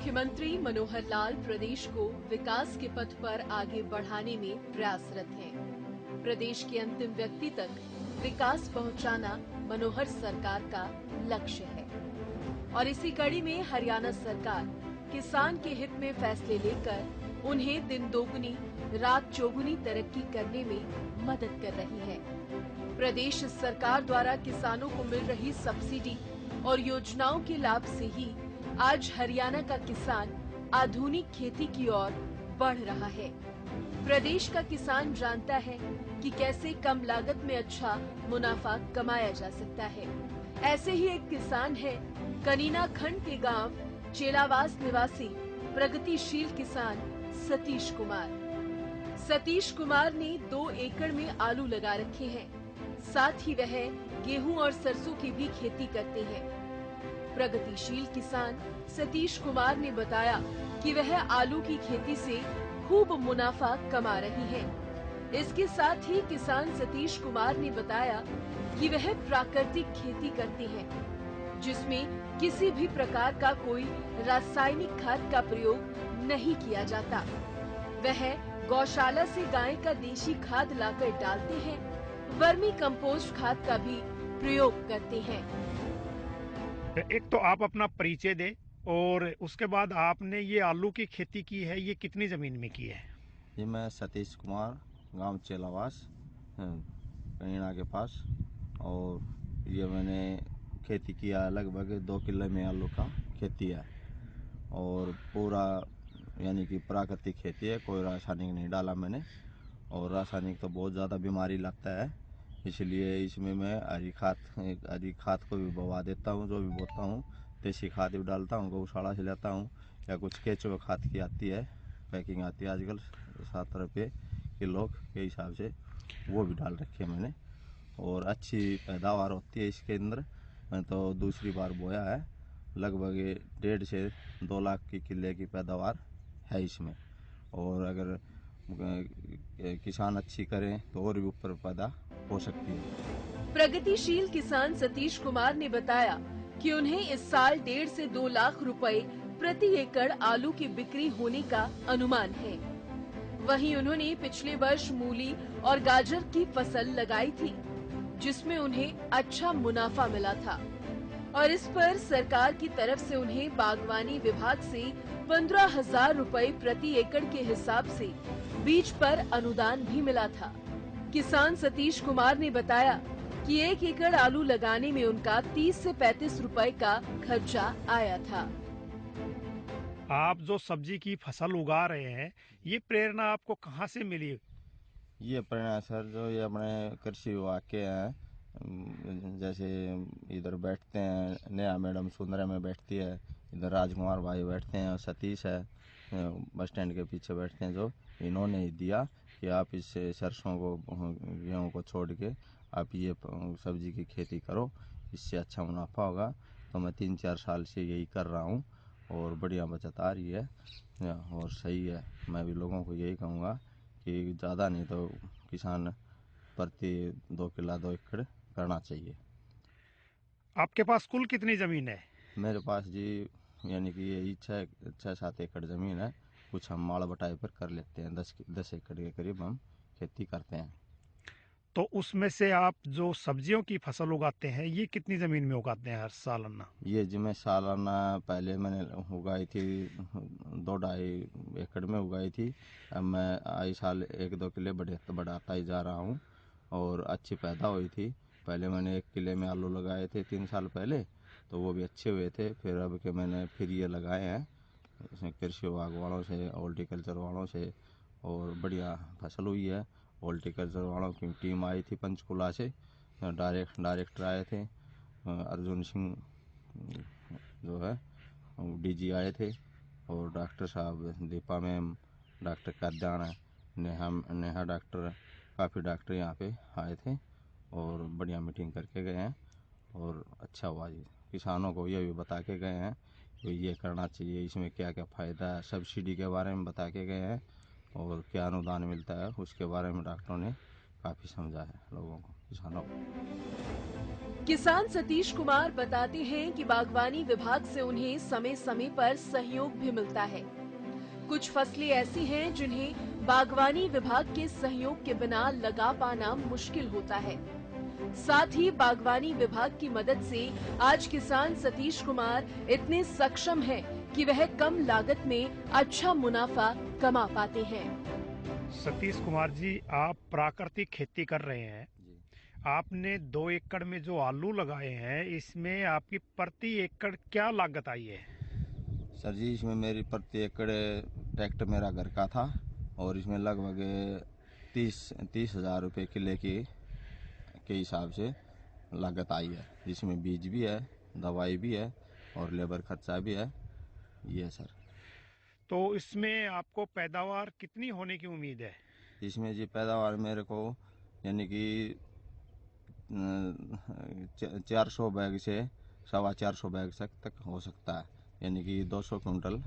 मुख्यमंत्री मनोहर लाल प्रदेश को विकास के पथ पर आगे बढ़ाने में प्रयासरत हैं। प्रदेश के अंतिम व्यक्ति तक विकास पहुंचाना मनोहर सरकार का लक्ष्य है और इसी कड़ी में हरियाणा सरकार किसान के हित में फैसले लेकर उन्हें दिन दोगुनी रात चौगुनी तरक्की करने में मदद कर रही है। प्रदेश सरकार द्वारा किसानों को मिल रही सब्सिडी और योजनाओं के लाभ से ही आज हरियाणा का किसान आधुनिक खेती की ओर बढ़ रहा है। प्रदेश का किसान जानता है कि कैसे कम लागत में अच्छा मुनाफा कमाया जा सकता है। ऐसे ही एक किसान है कनीना खंड के गांव चेलावास निवासी प्रगतिशील किसान सतीश कुमार। सतीश कुमार ने 2 एकड़ में आलू लगा रखे हैं, साथ ही वह गेहूं और सरसों की भी खेती करते हैं। प्रगतिशील किसान सतीश कुमार ने बताया कि वह आलू की खेती से खूब मुनाफा कमा रही है। इसके साथ ही किसान सतीश कुमार ने बताया कि वह प्राकृतिक खेती करते हैं, जिसमें किसी भी प्रकार का कोई रासायनिक खाद का प्रयोग नहीं किया जाता। वह गौशाला से गाय का देशी खाद लाकर डालते हैं, वर्मी कंपोस्ट खाद का भी प्रयोग करते हैं। एक तो आप अपना परिचय दें और उसके बाद आपने ये आलू की खेती की है, ये कितनी जमीन में की है? ये मैं सतीश कुमार, गांव चेलावास कनीना के पास, और ये मैंने खेती किया लगभग 2 किले में आलू का खेती है और पूरा यानी कि प्राकृतिक खेती है, कोई रासायनिक नहीं डाला मैंने। और रासायनिक तो बहुत ज़्यादा बीमारी लगता है, इसलिए इसमें मैं हरी खाद को भी बवा देता हूँ। जो भी बोता हूँ देसी खाद भी डालता हूँ, गौशाला से लेता हूँ, या कुछ केचुआ खाद की आती है, पैकिंग आती है आजकल 7 रुपये किलो के हिसाब से, वो भी डाल रखी है मैंने। और अच्छी पैदावार होती है इसके अंदर। मैं तो दूसरी बार बोया है, लगभग 1.5 से 2 लाख की किले की पैदावार है इसमें। और अगर किसान अच्छी करें तो और भी ऊपर पैदा हो सकती है। प्रगतिशील किसान सतीश कुमार ने बताया कि उन्हें इस साल 1.5 से 2 लाख रुपए प्रति एकड़ आलू की बिक्री होने का अनुमान है। वहीं उन्होंने पिछले वर्ष मूली और गाजर की फसल लगाई थी, जिसमें उन्हें अच्छा मुनाफा मिला था और इस पर सरकार की तरफ से उन्हें बागवानी विभाग से 15,000 रुपए प्रति एकड़ के हिसाब से बीज पर अनुदान भी मिला था। किसान सतीश कुमार ने बताया कि 1 एकड़ आलू लगाने में उनका 30 से 35 रुपए का खर्चा आया था। आप जो सब्जी की फसल उगा रहे हैं, ये प्रेरणा आपको कहाँ से मिली? ये प्रेरणा सर जो ये अपने कृषि विभाग के हैं, जैसे इधर बैठते हैं नेहा मैडम सुंदरा में बैठती है, इधर राजकुमार भाई बैठते हैं और सतीश है बस स्टैंड के पीछे बैठते हैं, जो इन्होंने ही दिया कि आप इससे सरसों को गेहूँ को छोड़ के आप ये सब्जी की खेती करो, इससे अच्छा मुनाफा होगा। तो मैं 3-4 साल से यही कर रहा हूँ और बढ़िया बचत आ रही है और सही है। मैं भी लोगों को यही कहूँगा कि ज़्यादा नहीं तो किसान प्रति 2 किला 2 एकड़ करना चाहिए। आपके पास कुल कितनी जमीन है? मेरे पास जी यानी कि यही 6-7 एकड़ ज़मीन है। कुछ हम माड़ बटाई पर कर लेते हैं, 10 एकड़ के करीब हम खेती करते हैं। तो उसमें से आप जो सब्जियों की फसल उगाते हैं, ये कितनी जमीन में उगाते हैं हर सालाना? ये जी मैं सालाना पहले मैंने उगाई थी 2-2.5 एकड़ में उगाई थी। अब मैं आई साल 1-2 किले बढ़ाता ही जा रहा हूँ और अच्छी पैदा हुई थी। पहले मैंने 1 किले में आलू लगाए थे 3 साल पहले, तो वो भी अच्छे हुए थे। फिर अब के मैंने फिर ये लगाए हैं इसमें कृषि विभाग वालों से, हॉर्टिकल्चर वालों से, और बढ़िया फसल हुई है। हॉर्टिकल्चर वालों की टीम आई थी पंचकुला से, डायरेक्टर आए थे, अर्जुन सिंह जो है डीजी आए थे, और डॉक्टर साहब Deepa ma'am, doctor Kadian, Neha doctor, काफ़ी डॉक्टर यहाँ पे आए थे और बढ़िया मीटिंग करके गए हैं और अच्छा हुआ जी। किसानों को ये भी बता के गए हैं कि ये करना चाहिए, इसमें क्या क्या फ़ायदा है, सब्सिडी के बारे में बता के गए हैं और क्या अनुदान मिलता है उसके बारे में डॉक्टरों ने काफ़ी समझा है लोगों को। किसानों को। किसान सतीश कुमार बताते हैं कि बागवानी विभाग से उन्हें समय समय पर सहयोग भी मिलता है। कुछ फसलें ऐसी हैं जिन्हें बागवानी विभाग के सहयोग के बिना लगा पाना मुश्किल होता है। साथ ही बागवानी विभाग की मदद से आज किसान सतीश कुमार इतने सक्षम हैं कि वह कम लागत में अच्छा मुनाफा कमा पाते हैं। सतीश कुमार जी, आप प्राकृतिक खेती कर रहे हैं। जी आपने 2 एकड़ में जो आलू लगाए हैं, इसमें आपकी प्रति एकड़ क्या लागत आई है? सर जी, इसमें मेरी प्रति एकड़ ट्रैक्टर मेरा घर का था और इसमें लगभग 30 हज़ार रुपये किले के हिसाब से लागत आई है, जिसमें बीज भी है, दवाई भी है और लेबर खर्चा भी है। ये सर, तो इसमें आपको पैदावार कितनी होने की उम्मीद है? इसमें जी पैदावार मेरे को यानी कि 400 बैग से 450 बैग तक हो सकता है, यानी कि 200 कुंटल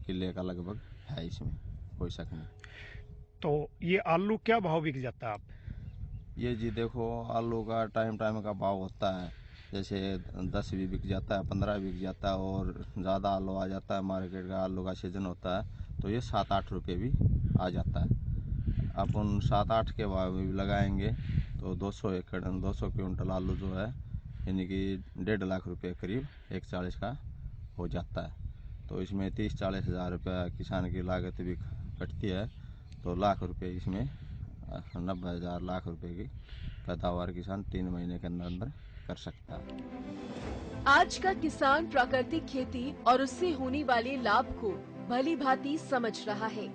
किले का लगभग है, इसमें कोई शक नहीं। तो ये आलू क्या भाव बिक जाता है आप? ये जी देखो, आलू का टाइम टाइम का भाव होता है, जैसे 10 भी बिक जाता है, 15 बिक जाता है और ज़्यादा आलू आ जाता है, मार्केट का आलू का सीज़न होता है तो ये 7-8 रुपये भी आ जाता है। अपन 7-8 के भाव में भी लगाएंगे तो 200 क्विंटल आलू जो है यानी कि 1.5 लाख रुपये करीब 140 का हो जाता है। तो इसमें 30-40 हज़ार रुपये किसान की लागत भी कटती है, तो लाख रुपये इसमें 90,000 लाख रुपए की पैदावार किसान 3 महीने के अंदर अंदर कर सकता है। आज का किसान प्राकृतिक खेती और उससे होने वाले लाभ को भली भांति समझ रहा है।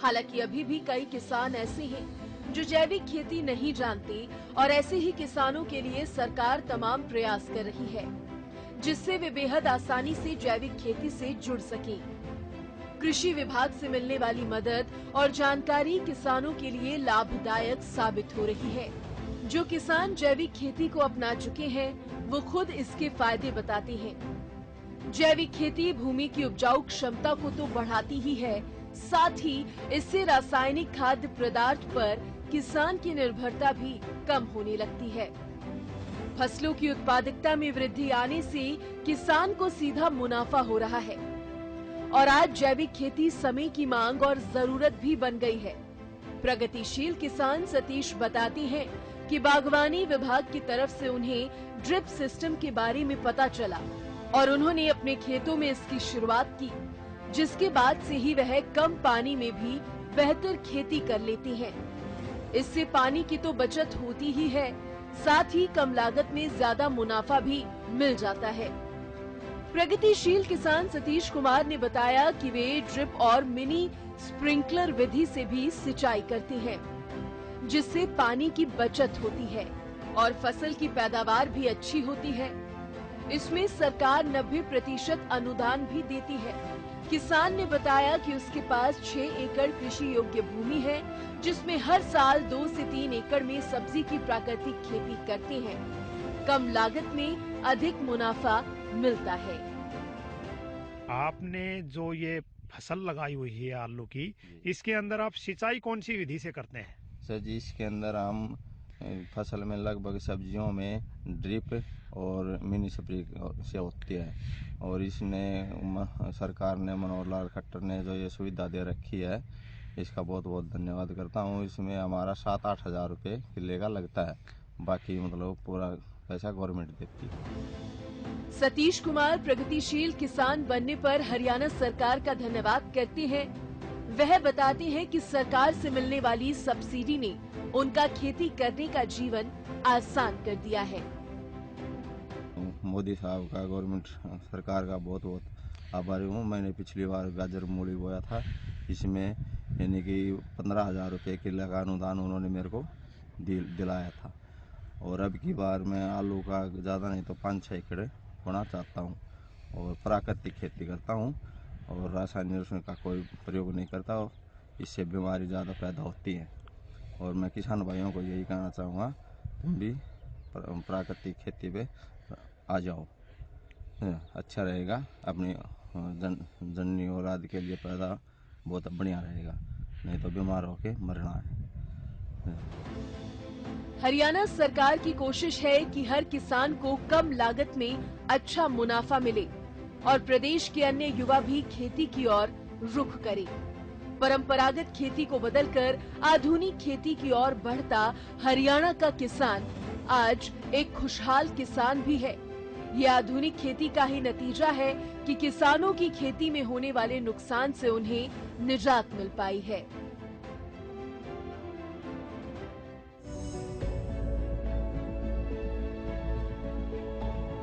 हालांकि अभी भी कई किसान ऐसे हैं जो जैविक खेती नहीं जानते और ऐसे ही किसानों के लिए सरकार तमाम प्रयास कर रही है, जिससे वे बेहद आसानी से जैविक खेती से जुड़ सकें। कृषि विभाग से मिलने वाली मदद और जानकारी किसानों के लिए लाभदायक साबित हो रही है। जो किसान जैविक खेती को अपना चुके हैं, वो खुद इसके फायदे बताते हैं। जैविक खेती भूमि की उपजाऊ क्षमता को तो बढ़ाती ही है, साथ ही इससे रासायनिक खाद्य पदार्थ पर किसान की निर्भरता भी कम होने लगती है। फसलों की उत्पादकता में वृद्धि आने से किसान को सीधा मुनाफा हो रहा है और आज जैविक खेती समय की मांग और जरूरत भी बन गई है। प्रगतिशील किसान सतीश बताते हैं कि बागवानी विभाग की तरफ से उन्हें ड्रिप सिस्टम के बारे में पता चला और उन्होंने अपने खेतों में इसकी शुरुआत की, जिसके बाद से ही वह कम पानी में भी बेहतर खेती कर लेते हैं। इससे पानी की तो बचत होती ही है, साथ ही कम लागत में ज्यादा मुनाफा भी मिल जाता है। प्रगतिशील किसान सतीश कुमार ने बताया कि वे ड्रिप और मिनी स्प्रिंकलर विधि से भी सिंचाई करते हैं, जिससे पानी की बचत होती है और फसल की पैदावार भी अच्छी होती है। इसमें सरकार 90% अनुदान भी देती है। किसान ने बताया कि उसके पास 6 एकड़ कृषि योग्य भूमि है, जिसमें हर साल 2 से 3 एकड़ में सब्जी की प्राकृतिक खेती करते हैं। कम लागत में अधिक मुनाफा मिलता है। आपने जो ये फसल लगाई हुई है आलू की, इसके अंदर आप सिंचाई कौन सी विधि से करते हैं? सर जी, इसके अंदर हम फसल में लगभग सब्जियों में ड्रिप और मिनी स्प्रिंकलर से होती है और इसने सरकार ने, मनोहर लाल खट्टर ने जो ये सुविधा दे रखी है, इसका बहुत बहुत धन्यवाद करता हूँ। इसमें हमारा 7-8 हज़ार रुपये किले का लगता है, बाकी मतलब पूरा पैसा गवर्नमेंट देती है। सतीश कुमार प्रगतिशील किसान बनने पर हरियाणा सरकार का धन्यवाद करते हैं। वह बताते हैं कि सरकार से मिलने वाली सब्सिडी ने उनका खेती करने का जीवन आसान कर दिया है। मोदी साहब का, गवर्नमेंट सरकार का बहुत बहुत आभारी हूँ। मैंने पिछली बार गाजर मूली बोया था, इसमें यानी कि 15,000 रुपये किलो का अनुदान उन्होंने मेरे को दिलाया था और अब की बार मैं आलू का ज़्यादा नहीं तो 5-6 एकड़ होना चाहता हूँ और प्राकृतिक खेती करता हूँ और रासायनिक का कोई प्रयोग नहीं करता, इससे बीमारी ज़्यादा पैदा होती है। और मैं किसान भाइयों को यही कहना चाहूँगा, तुम भी प्राकृतिक खेती पे आ जाओ, अच्छा रहेगा। अपनी जननी औलाद के लिए पैदा बहुत बढ़िया रहेगा, नहीं तो बीमार होके मरना है। हरियाणा सरकार की कोशिश है कि हर किसान को कम लागत में अच्छा मुनाफा मिले और प्रदेश के अन्य युवा भी खेती की ओर रुख करें। परंपरागत खेती को बदलकर आधुनिक खेती की ओर बढ़ता हरियाणा का किसान आज एक खुशहाल किसान भी है। ये आधुनिक खेती का ही नतीजा है कि किसानों की खेती में होने वाले नुकसान से उन्हें निजात मिल पाई है।